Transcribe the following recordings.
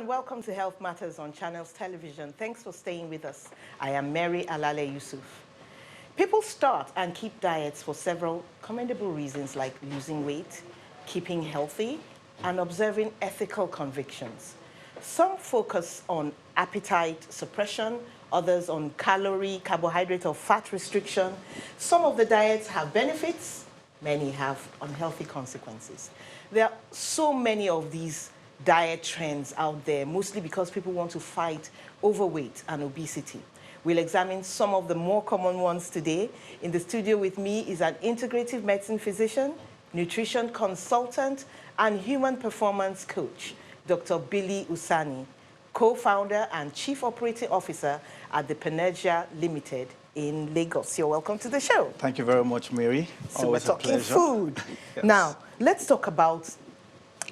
and welcome to Health Matters on Channels Television. Thanks for staying with us. I am Mary Alale Yusuf. People start and keep diets for several commendable reasons like losing weight, keeping healthy, and observing ethical convictions. Some focus on appetite suppression, others on calorie, carbohydrate, or fat restriction. Some of the diets have benefits, many have unhealthy consequences. There are so many of these diet trends out there, mostly because people want to fight overweight and obesity. We'll examine some of the more common ones today. In the studio with me is an integrative medicine physician, nutrition consultant, and human performance coach, Dr. Billy Usani, co-founder and chief operating officer at the Penergia Limited in Lagos. You're welcome to the show. Thank you very much, Mary. So we're talking food. Yes. Now, let's talk about,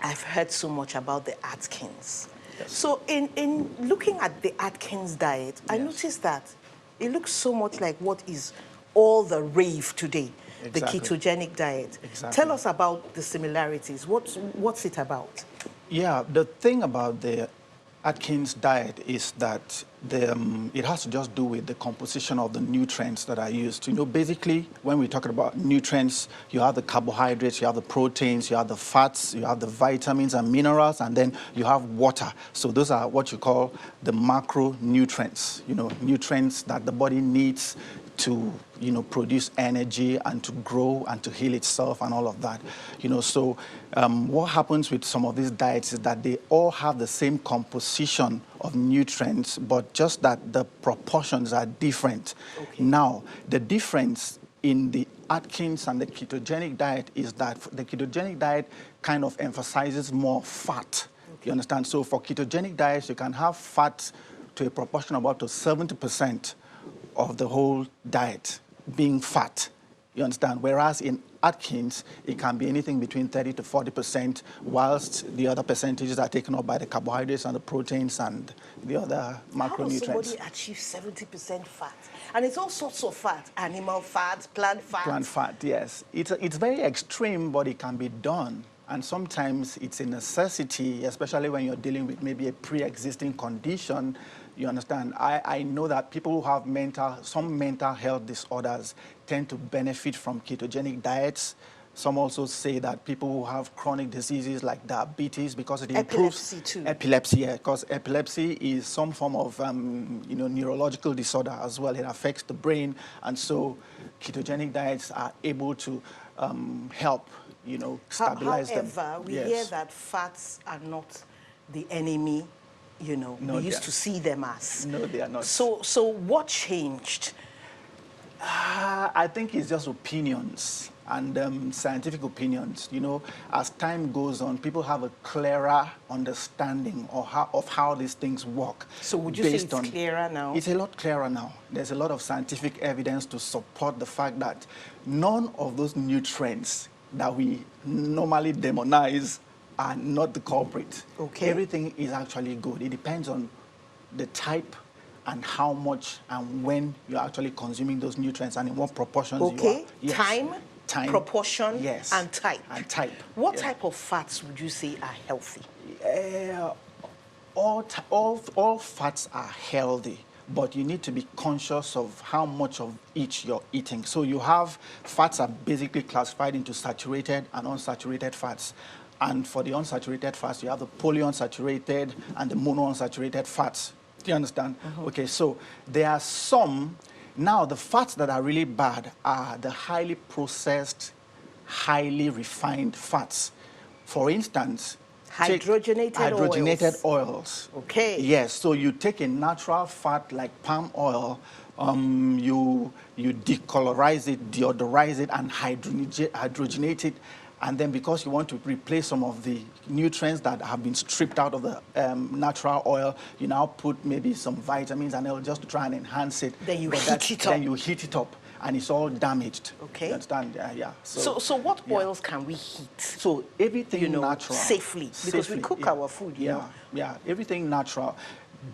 I've heard so much about the Atkins. Yes. So in looking at the Atkins diet, I noticed that it looks so much like what is all the rave today, Exactly. the ketogenic diet. Exactly. Tell us about the similarities. What's it about? Yeah, the thing about the Atkins diet is that it has to just do with the composition of the nutrients that are used. You know, basically, when we're talking about nutrients, you have the carbohydrates, you have the proteins, you have the fats, you have the vitamins and minerals, and then you have water. So those are what you call the macronutrients, you know, nutrients that the body needs to, you know, produce energy and to grow and to heal itself and all of that. You know, so what happens with some of these diets is that they all have the same composition of nutrients, but just that the proportions are different. Okay. Now, the difference in the Atkins and the ketogenic diet is that the ketogenic diet kind of emphasizes more fat. Okay. You understand? So for ketogenic diets, you can have fat to a proportion of up to 70% of the whole diet being fat, you understand? Whereas in Atkins, it can be anything between 30 to 40%, whilst the other percentages are taken up by the carbohydrates and the proteins and the other macronutrients. How does somebody achieve 70% fat? And it's all sorts of fat, animal fat, plant fat. Plant fat, yes. It's very extreme, but it can be done. And sometimes it's a necessity, especially when you're dealing with maybe a pre-existing condition. You understand? I know that people who have some mental health disorders tend to benefit from ketogenic diets. Some also say that people who have chronic diseases like diabetes, because it improves epilepsy too. Epilepsy, yeah, because epilepsy is some form of you know, neurological disorder as well. It affects the brain, and so ketogenic diets are able to help, you know, stabilize them. However, we hear that fats are not the enemy. You know, no, we used to see them as. No, they are not. So what changed? I think it's just opinions and scientific opinions. You know, as time goes on, people have a clearer understanding of how these things work. So would you say it's clearer now? It's a lot clearer now. There's a lot of scientific evidence to support the fact that none of those nutrients that we normally demonize are not the culprit. Okay. Everything is actually good. It depends on the type and how much and when you're actually consuming those nutrients and in what proportions you are. Okay. Yes. Time, proportion, yes, and type. What type of fats would you say are healthy? All fats are healthy, but you need to be conscious of how much of each you're eating. So you have fats are basically classified into saturated and unsaturated fats. And for the unsaturated fats, you have the polyunsaturated and the monounsaturated fats. Do you understand? Okay, so there are some. Now, the fats that are really bad are the highly processed, highly refined fats. For instance, hydrogenated oils. Okay. Yes, so you take a natural fat like palm oil, you decolorize it, deodorize it, and hydrogenate it. And then because you want to replace some of the nutrients that have been stripped out of the natural oil, you now put maybe some vitamins and it'll just try and enhance it. Then you heat it up. Then you heat it up and it's all damaged. Okay. You understand? Yeah. So what oils can we heat? So everything natural. Safely, because we cook our food, you know. Yeah, everything natural.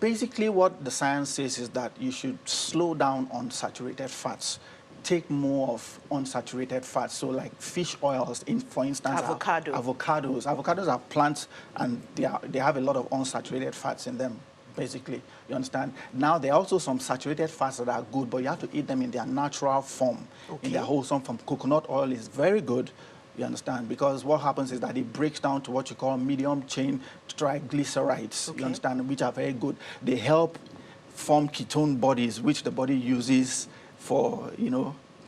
Basically what the science says is that you should slow down on saturated fats. take more of unsaturated fats. So like fish oils, for instance, avocados. Avocados are plants, and they have a lot of unsaturated fats in them, basically. You understand? Now, there are also some saturated fats that are good, but you have to eat them in their natural form, in their wholesome form. Coconut oil is very good, you understand, because what happens is that it breaks down to what you call medium chain triglycerides, you understand, which are very good. They help form ketone bodies, which the body uses for,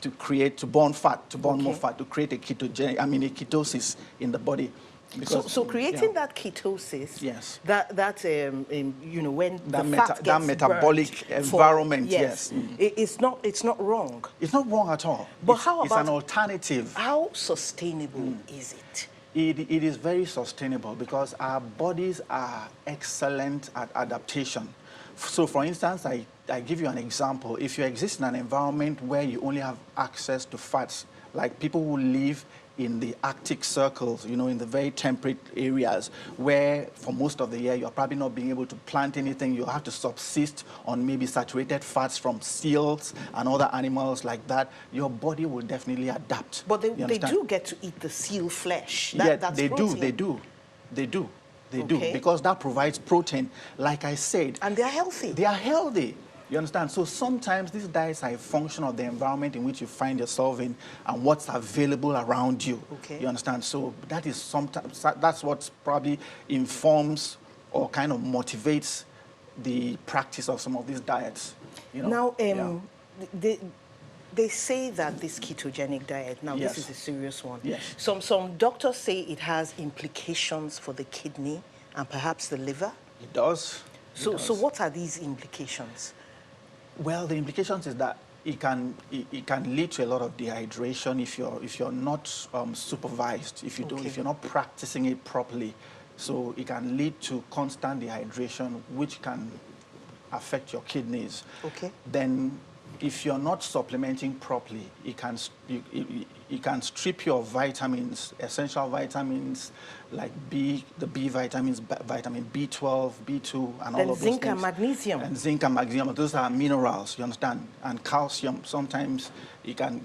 to burn fat, to burn more fat, to create a ketosis in the body. Because, so creating that ketosis, yes, when that metabolic environment, it's not wrong. It's not wrong at all. But how about it's an alternative? How sustainable is it? It is very sustainable because our bodies are excellent at adaptation. So, for instance, I give you an example. If you exist in an environment where you only have access to fats, like people who live in the Arctic circles, in the very temperate areas, where for most of the year you're probably not being able to plant anything, you have to subsist on maybe saturated fats from seals and other animals like that, your body will definitely adapt. But they do get to eat the seal flesh. That's they protein. They do, because that provides protein, like I said. And they're healthy. They are healthy. You understand? So sometimes these diets are a function of the environment in which you find yourself in and what's available around you. You understand? So that is sometimes, that's what probably informs or kind of motivates the practice of some of these diets. Now, they say that this ketogenic diet, now this is a serious one. Some doctors say it has implications for the kidney and perhaps the liver. It does. So what are these implications? Well, the implications is that it can lead to a lot of dehydration if you're not supervised, if you're not practicing it properly. So it can lead to constant dehydration, which can affect your kidneys. Then, if you're not supplementing properly, it can strip your vitamins, essential vitamins like the B vitamins, vitamin B12, B2, and all of those things. Zinc and magnesium. And zinc and magnesium, those are minerals, you understand? And calcium, sometimes it can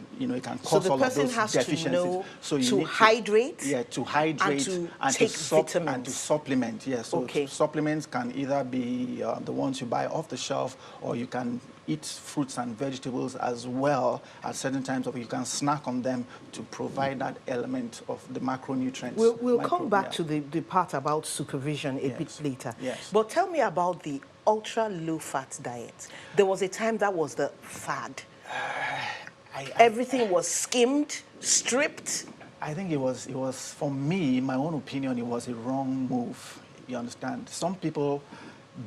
cause all of those deficiencies. So the person has to know to hydrate? To hydrate and take vitamins. And to supplement, So supplements can either be the ones you buy off the shelf, or you can eat fruits and vegetables as well at certain times, or you can snack on them to provide that element of the macronutrients. We'll come back to the part about supervision a bit later. But tell me about the ultra low-fat diet. There was a time that was the fad. Everything was skimmed, stripped. I think it was, for me, in my own opinion, it was a wrong move. You understand? Some people,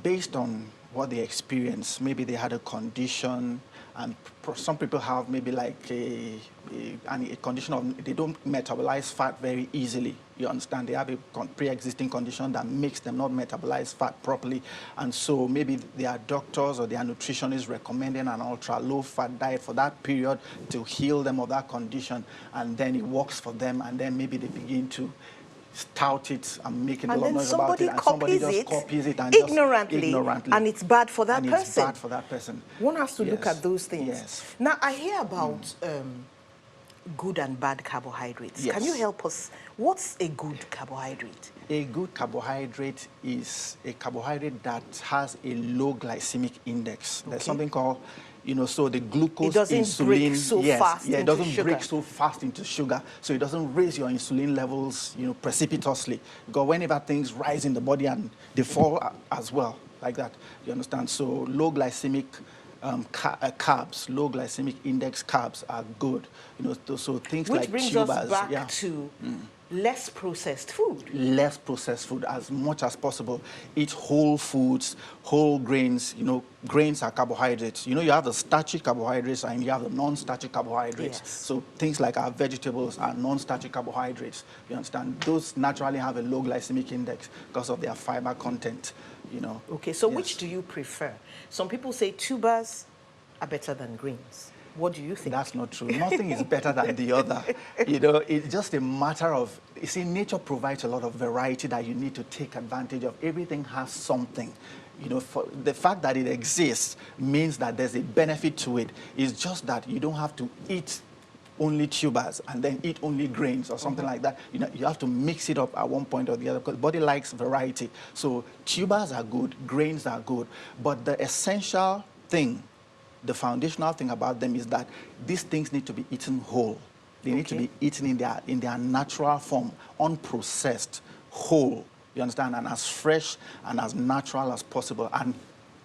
based on what they experience, maybe they had a condition, and some people have maybe like a condition of they don't metabolize fat very easily. You understand? They have a pre-existing condition that makes them not metabolize fat properly, and so maybe their doctors or their nutritionists recommending an ultra low-fat diet for that period to heal them of that condition, and then it works for them, and then maybe they begin to tout it and make a lot of noise about it, and somebody just copies it and ignorantly, and it's bad for that person. It's bad for that person. One has to look at those things. Now, I hear about good and bad carbohydrates. Can you help us? What's a good carbohydrate? A good carbohydrate is a carbohydrate that has a low glycemic index. There's something called, so the glucose, it doesn't insulin, break so fast it into doesn't sugar. break so fast into sugar, so it doesn't raise your insulin levels, precipitously. Because whenever things rise in the body, and they fall as well, like that. You understand? So low glycemic carbs, low glycemic index carbs are good. So things like tubers. Which brings us back to less processed food. Less processed food as much as possible. Eat whole foods, whole grains. Grains are carbohydrates. You have the starchy carbohydrates and you have the non-starchy carbohydrates. So things like our vegetables are non-starchy carbohydrates. You understand? Those naturally have a low glycemic index because of their fiber content. Okay, so which do you prefer? Some people say tubers are better than greens. What do you think? That's not true. Nothing is better than the other. It's just a matter of, nature provides a lot of variety that you need to take advantage of. Everything has something. You know, for the fact that it exists means that there's a benefit to it. It's just that you don't have to eat only tubers and then eat only grains or something like that. You know, you have to mix it up at one point or the other because the body likes variety. So tubers are good, grains are good, but the essential thing, the foundational thing about them is that these things need to be eaten whole. They need to be eaten in their natural form, unprocessed, whole. You understand? And as fresh and as natural as possible, and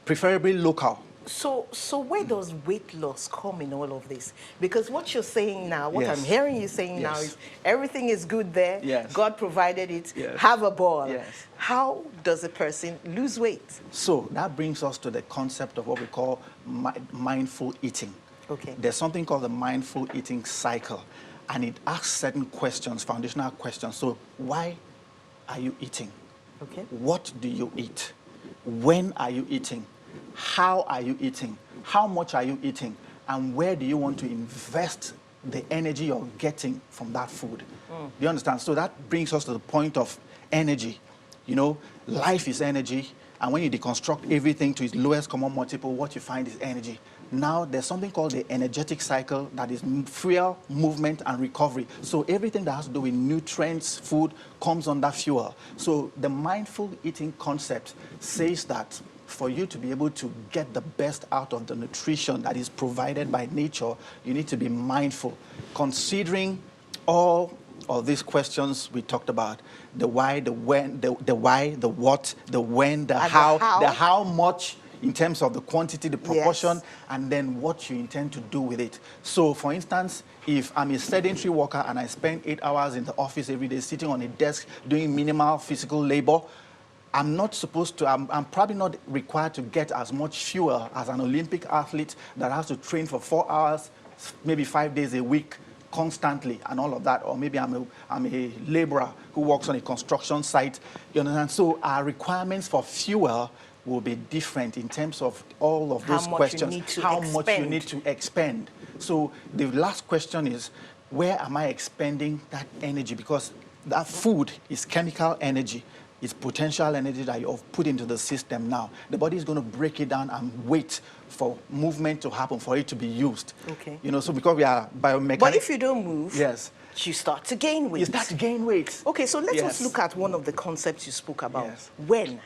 preferably local. So where does weight loss come in all of this? Because what you're saying now, what Yes. I'm hearing you saying now Yes. is everything is good there. Yes. God provided it. Yes. Have a ball. Yes. How does a person lose weight? So that brings us to the concept of what we call mindful eating. Okay. There's something called the mindful eating cycle, and it asks certain questions, foundational questions. So why are you eating? Okay. What do you eat? When are you eating? How are you eating? How much are you eating? And where do you want to invest the energy you're getting from that food? Do you understand? So that brings us to the point of energy. You know, life is energy. And when you deconstruct everything to its lowest common multiple, what you find is energy. Now, there's something called the energetic cycle that is fuel, movement, and recovery. So everything that has to do with nutrients, food, comes under fuel. So the mindful eating concept says that for you to be able to get the best out of the nutrition that is provided by nature, you need to be mindful, considering all of these questions we talked about: the why, the when, the why, the what, the when, the how, the how much in terms of the quantity, the proportion, and then what you intend to do with it. So, for instance, if I'm a sedentary worker and I spend 8 hours in the office every day sitting on a desk doing minimal physical labor, I'm not supposed to, I'm probably not required to get as much fuel as an Olympic athlete that has to train for 4 hours, maybe 5 days a week, constantly, and all of that. Or maybe I'm a laborer who works on a construction site. You understand? So our requirements for fuel will be different in terms of all of those questions. How much you need to expend. So the last question is, where am I expending that energy? Because that food is chemical energy. It's potential energy that you've put into the system now. The body is going to break it down and wait for movement to happen, for it to be used. Okay. You know, so because we are biomechanics. But if you don't move, yes, you start to gain weight. You start to gain weight. Okay, so let us look at one of the concepts you spoke about. Yes. When?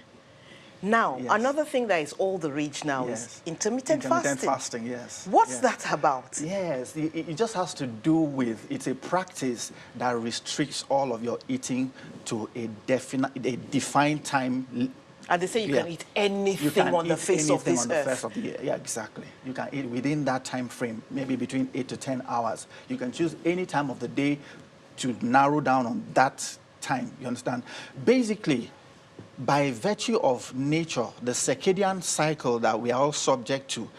Now, another thing that is all the rage now is intermittent fasting. Intermittent fasting, yes. What's that about? Yes, it just has to do with, it's a practice that restricts all of your eating to a defined time. And they say you can eat anything on the face of this earth. Yeah, exactly. You can eat within that time frame, maybe between 8 to 10 hours. You can choose any time of the day to narrow down on that time, you understand? Basically, by virtue of nature, the circadian cycle that we are all subject to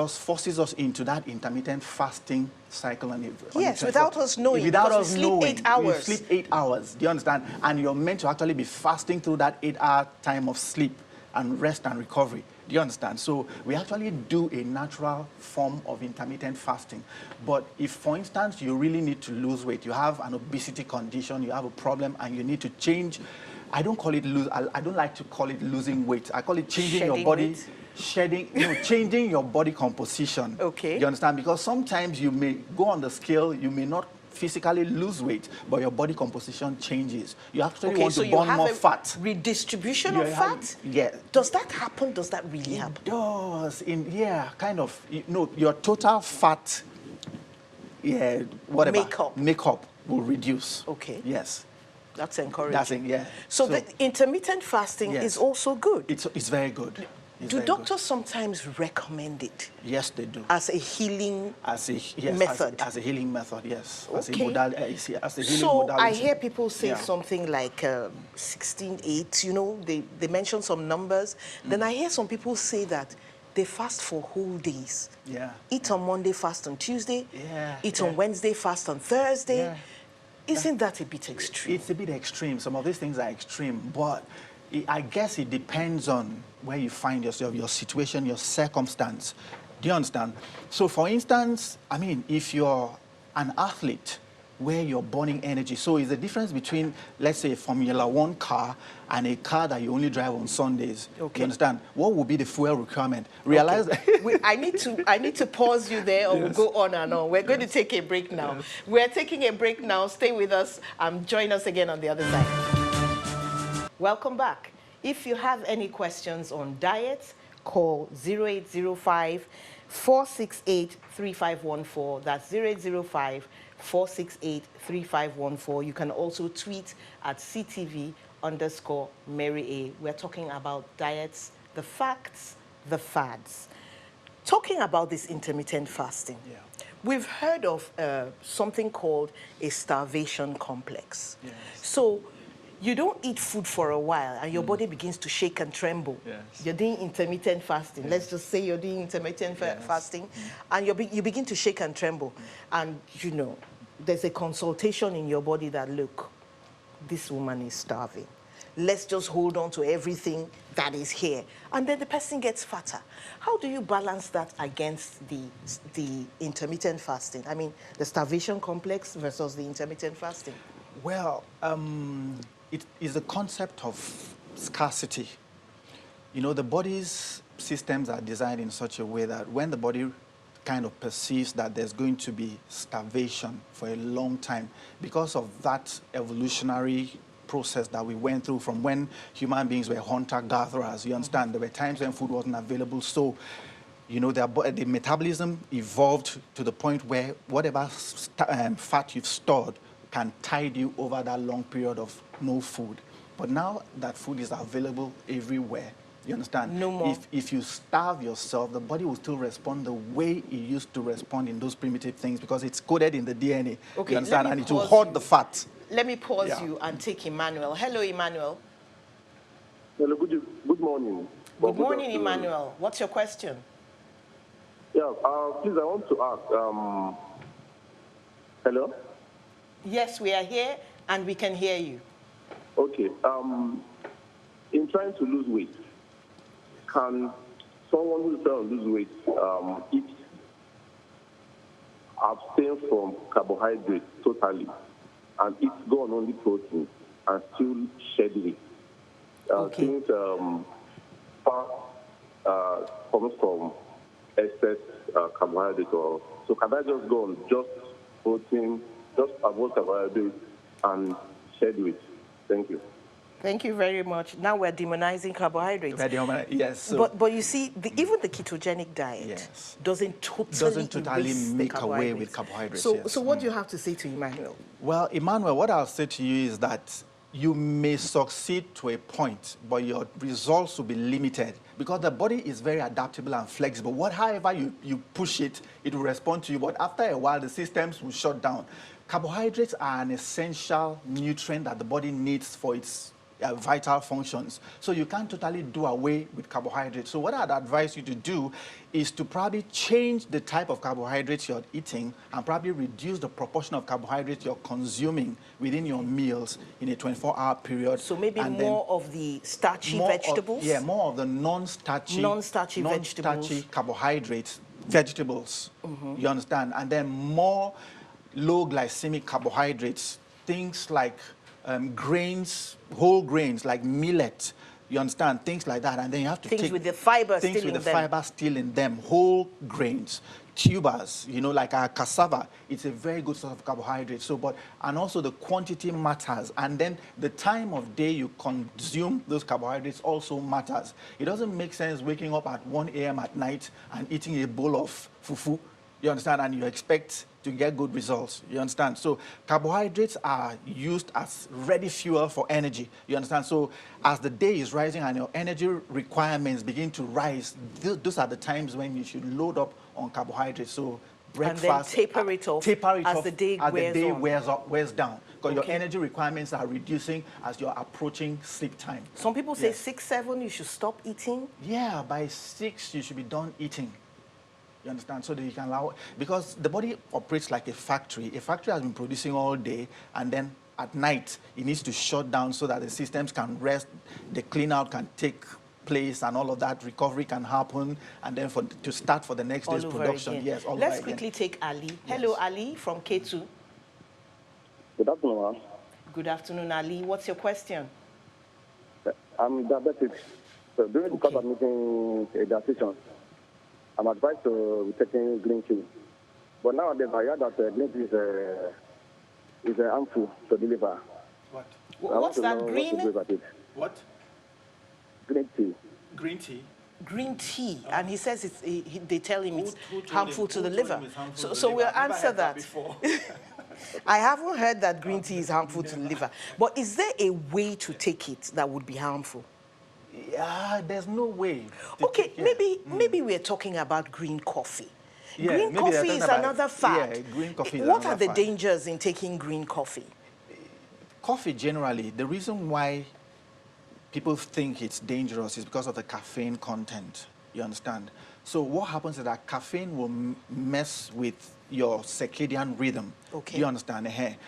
forces us into that intermittent fasting cycle. Yes, without us knowing. Without us knowing. 8 hours. You sleep 8 hours, do you understand? And you're meant to actually be fasting through that 8-hour time of sleep and rest and recovery. Do you understand? So we actually do a natural form of intermittent fasting. But if, for instance, you really need to lose weight, you have an obesity condition, you have a problem, and you need to change, I don't like to call it losing weight. I call it changing your body, changing your body composition. Okay. You understand? Because sometimes you may go on the scale, you may not physically lose weight, but your body composition changes. You actually want to burn more fat. Redistribution of fat? Yeah. Does that happen? Does that really happen? It does. Kind of. Your total fat, makeup will reduce. Okay. Yes. That's encouraging. So the intermittent fasting is also good. It's very good. Do doctors sometimes recommend it? Yes, they do. As a healing method? As a healing method, yes. Okay. As a healing modality. So I hear people say something like 16-8, they mention some numbers. Then I hear some people say that they fast for whole days. Yeah. Eat on Monday, fast on Tuesday. Eat on Wednesday, fast on Thursday. Yeah. Isn't that a bit extreme? It's a bit extreme. Some of these things are extreme, but I guess it depends on where you find yourself, your situation, your circumstance. Do you understand? So, for instance, if you're an athlete where you're burning energy. So it's the difference between, let's say, a Formula One car and a car that you only drive on Sundays. Okay. You understand? What would be the fuel requirement? Realize Okay. I need to pause you there, or Yes. we'll go on and on. We're going to take a break now. Yes. We're taking a break now. Stay with us. Join us again on the other side. Welcome back. If you have any questions on diet, call 0805 468 3514. That's 0805 468 3514. You can also tweet at CTV_Mary A. We're talking about diets, the facts, the fads. Talking about this intermittent fasting, Yeah. we've heard of something called a starvation complex. Yes. So you don't eat food for a while and your body begins to shake and tremble. Yes. You're doing intermittent fasting. Let's just say you're doing intermittent fasting, and you begin to shake and tremble. And, you know, there's a consultation in your body that, look, this woman is starving. Let's just hold on to everything that is here. And then the person gets fatter. How do you balance that against the intermittent fasting? I mean, the starvation complex versus the intermittent fasting. Well, it is a concept of scarcity. You know, the body's systems are designed in such a way that when the body kind of perceives that there's going to be starvation for a long time, because of that evolutionary process that we went through from when human beings were hunter-gatherers, you understand, there were times when food wasn't available, so you know, the metabolism evolved to the point where whatever fat you've stored can tide you over that long period of no food. But now that food is available everywhere, you understand? No more. If you starve yourself, the body will still respond the way it used to respond in those primitive things because it's coded in the DNA. Okay, you understand? let me And it will pause hoard you. the fat. Let me pause Yeah. you and take Emmanuel. Hello, Emmanuel. Hello, good morning. Good morning, afternoon. Emmanuel. What's your question? Yeah, please, I want to ask. Hello? Yes, we are here and we can hear you. Okay. In trying to lose weight, can someone who's trying to lose weight abstain from carbohydrates totally and eat go on only protein and still shed weight? Okay. Since fat comes from excess carbohydrates, so can I just go on just protein, just avoid carbohydrates and shed weight? Thank you. Thank you very much. Now we're demonizing carbohydrates. Yes. So But you see, even the ketogenic diet Yes. doesn't totally totally erase the make away with carbohydrates, yes. So what do you have to say to Emmanuel? Well, Emmanuel, what I'll say to you is that you may succeed to a point, but your results will be limited because the body is very adaptable and flexible. However you push it, it will respond to you. But after a while, the systems will shut down. Carbohydrates are an essential nutrient that the body needs for its vital functions. So you can't totally do away with carbohydrates. So what I'd advise you to do is to probably change the type of carbohydrates you're eating and probably reduce the proportion of carbohydrates you're consuming within your meals in a 24-hour period. So maybe and then more of the starchy more vegetables? more of the non-starchy vegetables. carbohydrates, vegetables, you understand? And then more low glycemic carbohydrates, things like grains, whole grains like millet, you understand, things like that. And then you have to Things take with the fiber things still with in the them. fiber still in them, whole grains, tubers, you know, like our cassava. It's a very good source of carbohydrates. So, and also the quantity matters. And then the time of day you consume those carbohydrates also matters. It doesn't make sense waking up at 1 a.m. at night and eating a bowl of fufu, you understand, and you expect to get good results, you understand? So carbohydrates are used as ready fuel for energy, you understand? So as the day is rising and your energy requirements begin to rise, those are the times when you should load up on carbohydrates. So breakfast, and then taper it off as the day wears down. Because your Okay. energy requirements are reducing as you're approaching sleep time. Some people say Yes. 6, 7, you should stop eating. Yeah, by 6, you should be done eating. You understand? So that you can allow, because the body operates like a factory. A factory has been producing all day, and then at night, it needs to shut down so that the systems can rest, the clean out can take place, and all of that recovery can happen, and then to start for the next All day's over production. again. Yes, all Let's over again. quickly take Ali. Hello, Yes. Ali from K2. Good afternoon, Good afternoon, Ali. What's your question? ma'am. I'm diabetic. So during the course Okay. of making a decision, I'm advised to be taking green tea. But nowadays, I heard that green tea is harmful to the liver. What? So I want What's to know that? what to do Green? about it. What? Green tea. Green tea? Green tea, and he says they tell him it's Who told harmful him- to who the told liver. him it's harmful So, to the so liver? we'll I've never answer heard that. before. I haven't heard that green tea is harmful to the liver. But is there a way to take it that would be harmful? Yeah, there's no way. to Okay, take- yeah. maybe we're talking about green coffee. Yeah, Green maybe they're coffee talking is about- another fad. yeah, green coffee is What are another the fad. dangers in taking green coffee? Coffee generally, the reason why people think it's dangerous is because of the caffeine content. You understand? So what happens is that caffeine will mess with your circadian rhythm. Okay. Do you understand?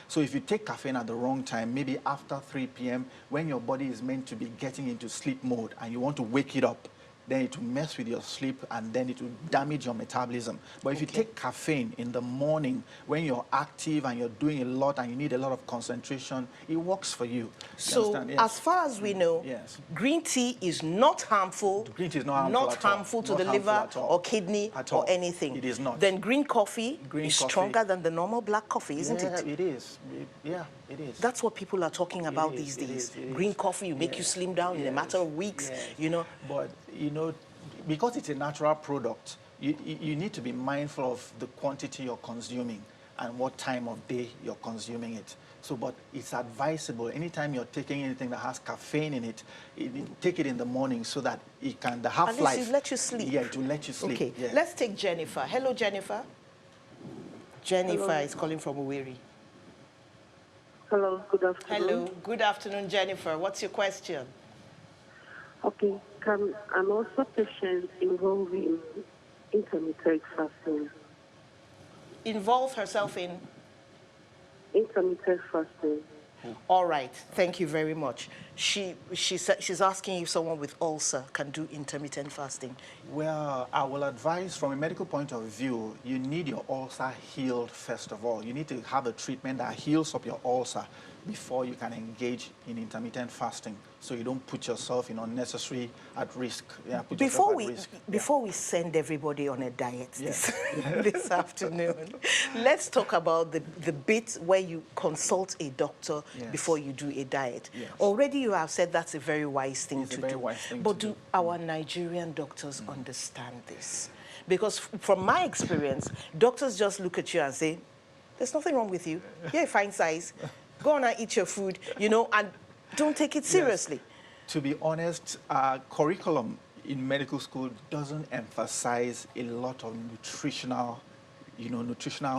So if you take caffeine at the wrong time, maybe after 3 p.m., when your body is meant to be getting into sleep mode and you want to wake it up, then it will mess with your sleep and then it will damage your metabolism. But if you Okay. take caffeine in the morning when you're active and you're doing a lot and you need a lot of concentration, it works for you. You So, understand? Yes. as far as we know, Yes. green tea is not harmful. Green tea is not harmful at all. harmful to Not the harmful liver at all. or kidney At or all. anything. It is not. Then green coffee Green is coffee- stronger than the normal black coffee, isn't Yeah, it? it is. Yeah, it is. That's what people are talking about is, these it days. is, it Green is. coffee will make you Yes, slim down in a yes, matter of weeks, yes. you know. But, because it's a natural product, you need to be mindful of the quantity you're consuming and what time of day you're consuming it. So, but it's advisable, anytime you're taking anything that has caffeine in it, take it in the morning so that the half-life... it let you sleep. Yeah, it will let you sleep. Okay, Yeah. let's take Jennifer. Hello, Jennifer. Jennifer is calling from Uweri. Hello, good afternoon. Hello, good afternoon, Jennifer. What's your question? Okay, I'm also a patient involving intermittent fasting. Involve herself in... Intermittent fasting. All right, thank you very much. She's asking if someone with ulcer can do intermittent fasting. Well, I will advise from a medical point of view, you need your ulcer healed first of all. You need to have a treatment that heals up your ulcer before you can engage in intermittent fasting, so you don't put yourself in unnecessary at risk. Yeah, put yourself at risk. Before we send everybody on a diet Yes. this afternoon, let's talk about the bit where you consult a doctor Yes. before you do a diet. Yes. Already you have said that's a very wise thing It's a to very do. wise thing but to do do. our Nigerian doctors understand this? Because from my experience, doctors just look at you and say, there's nothing wrong with you. You're a fine size. Go on and eat your food, and don't take it seriously. To be honest, curriculum in medical school doesn't emphasize a lot of nutritional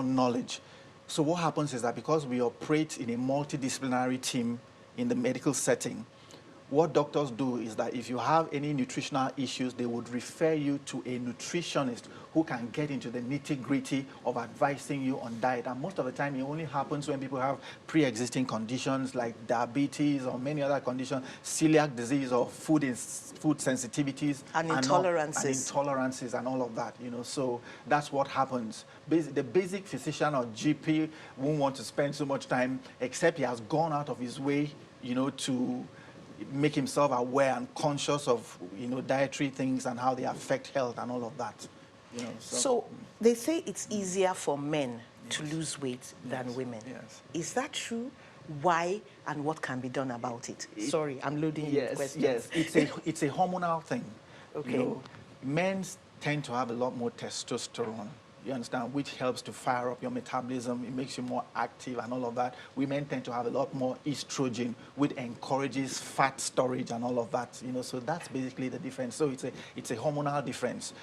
knowledge. So what happens is that because we operate in a multidisciplinary team in the medical setting, what doctors do is that if you have any nutritional issues, they would refer you to a nutritionist who can get into the nitty-gritty of advising you on diet. And most of the time, it only happens when people have pre-existing conditions like diabetes or many other conditions, celiac disease or food sensitivities. And intolerances and all of that, So that's what happens. The basic physician or GP won't want to spend so much time, except he has gone out of his way, to make himself aware and conscious of dietary things and how they affect health and all of that. So they say it's easier for men to lose weight than women. Yes. Is that true? Why and what can be done about it? Sorry, I'm loading you with questions. Yes, it's a hormonal thing. Okay. Men tend to have a lot more testosterone. You understand, which helps to fire up your metabolism. It makes you more active and all of that. Women tend to have a lot more estrogen, which encourages fat storage and all of that. So that's basically the difference. So it's a hormonal difference.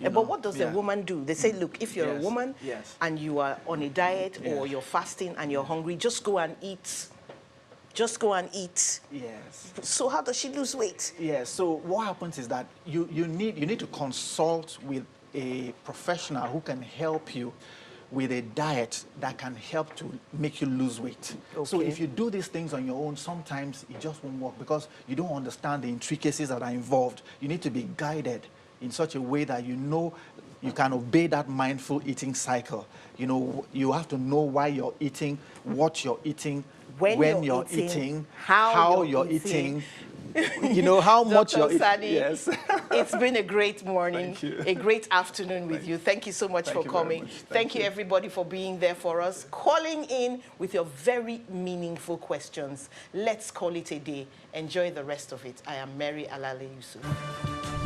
But what does a woman do? They say, look, if you're a Yes, woman yes. and you are on a diet or Yes. you're fasting and you're hungry, just go and eat. Just go and eat. Yes. So how does she lose weight? Yes. So what happens is that you need to consult with a professional who can help you with a diet that can help to make you lose weight. So Okay. if you do these things on your own, sometimes it just won't work because you don't understand the intricacies that are involved. You need to be guided in such a way that you can obey that mindful eating cycle. You know, you have to know why you're eating, what you're eating, when you're eating, how you're eating. You know, how much you're eating. Yes. It's been a great morning, Thank you. a great afternoon with you. Thank you so much for coming. Thank you, everybody, for being there for us, calling in with your very meaningful questions. Let's call it a day. Enjoy the rest of it. I am Mary Alale Yusuf.